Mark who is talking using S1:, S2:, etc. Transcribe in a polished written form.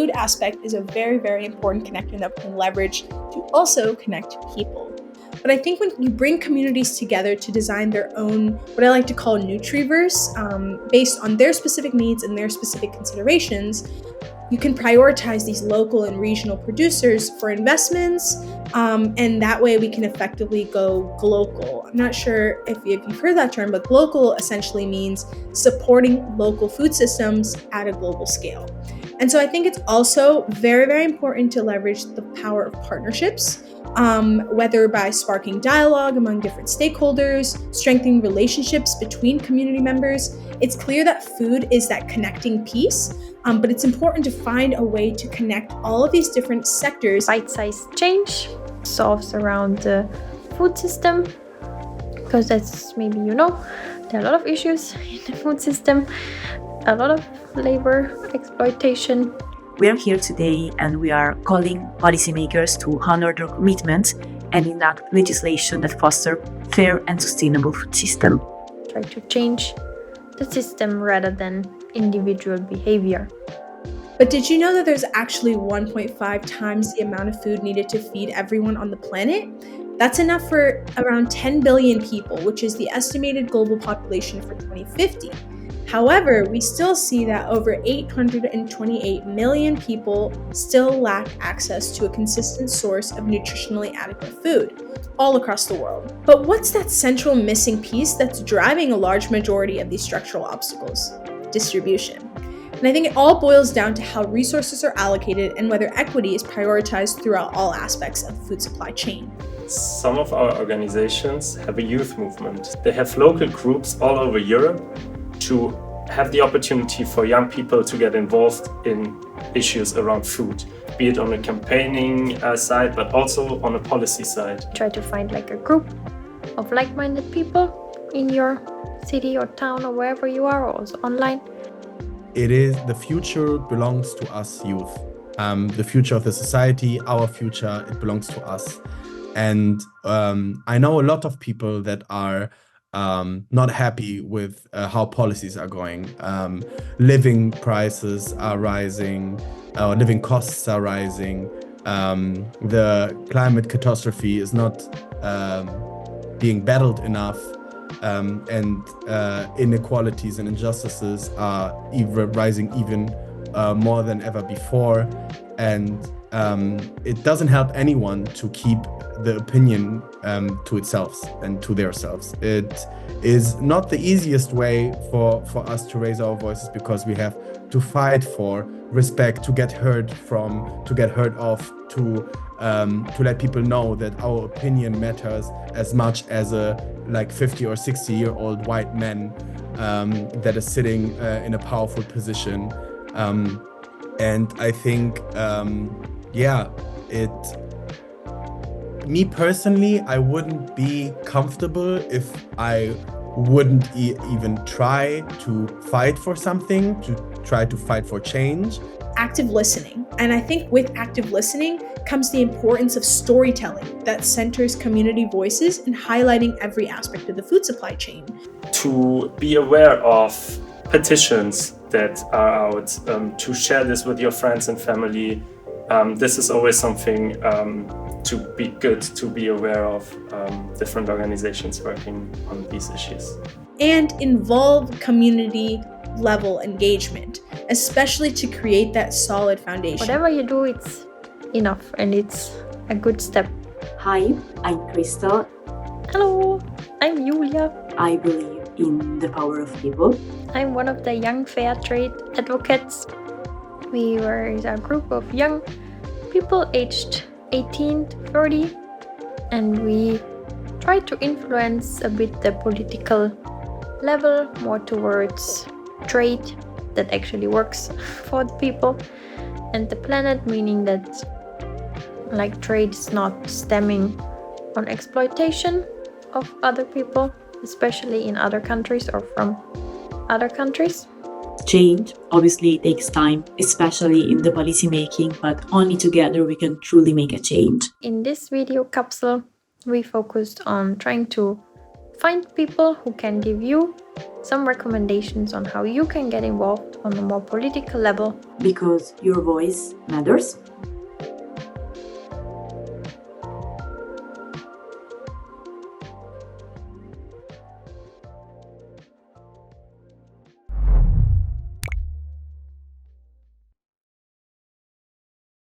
S1: food aspect is a very, very important connector that we can leverage to also connect people. But I think when you bring communities together to design their own, what I like to call Nutriverse, based on their specific needs and their specific considerations, you can prioritize these local and regional producers for investments, and that way we can effectively go global. I'm not sure if you've heard that term, but global essentially means supporting local food systems at a global scale. And so I think it's also very, very important to leverage the power of partnerships, whether by sparking dialogue among different stakeholders, strengthening relationships between community members. It's clear that food is that connecting piece, but it's important to find a way to connect all of these different sectors.
S2: Bite-sized change solves around the food system, because that's maybe there are a lot of issues in the food system, a lot of labor exploitation.
S3: We are here today and we are calling policymakers to honor their commitments and enact legislation that foster fair and sustainable food system.
S2: Try to change the system rather than individual behavior.
S1: But did you know that there's actually 1.5 times the amount of food needed to feed everyone on the planet? That's enough for around 10 billion people, which is the estimated global population for 2050. However, we still see that over 828 million people still lack access to a consistent source of nutritionally adequate food all across the world. But what's that central missing piece that's driving a large majority of these structural obstacles? Distribution. And I think it all boils down to how resources are allocated and whether equity is prioritized throughout all aspects of the food supply chain.
S4: Some of our organizations have a youth movement. They have local groups all over Europe to have the opportunity for young people to get involved in issues around food, be it on a campaigning side, but also on a policy side.
S2: Try to find a group of like-minded people in your city or town or wherever you are, or also online.
S5: The future belongs to us youth. The future of the society, our future, it belongs to us. And I know a lot of people that are not happy with how policies are going. Living prices are rising, living costs are rising. The climate catastrophe is not being battled enough, and inequalities and injustices are rising even more than ever before. And it doesn't help anyone to keep the opinion to itself and to themselves. It is not the easiest way for us to raise our voices, because we have to fight for respect, to get heard of, to let people know that our opinion matters as much as a 50 or 60-year-old white man that is sitting in a powerful position. And I think, me personally, I wouldn't be comfortable if I wouldn't even try to fight for something, to try to fight for change.
S1: Active listening. And I think with active listening comes the importance of storytelling that centers community voices and highlighting every aspect of the food supply chain.
S4: To be aware of petitions that are out, to share this with your friends and family. This is always something to be good to be aware of, different organizations working on these issues.
S1: And involve community level engagement, especially to create that solid foundation.
S2: Whatever you do, it's enough and it's a good step.
S3: Hi, I'm Crystal.
S2: Hello, I'm Julia.
S3: I believe in the power of people.
S2: I'm one of the young fair trade advocates. We were a group of young people aged 18 to 30, and we try to influence a bit the political level more towards trade that actually works for the people and the planet, meaning that trade is not stemming on exploitation of other people, especially in other countries or from other countries.
S3: Change obviously takes time, especially in the policy making, but only together we can truly make a change.
S2: In this video capsule, we focused on trying to find people who can give you some recommendations on how you can get involved on a more political level.
S3: Because your voice matters.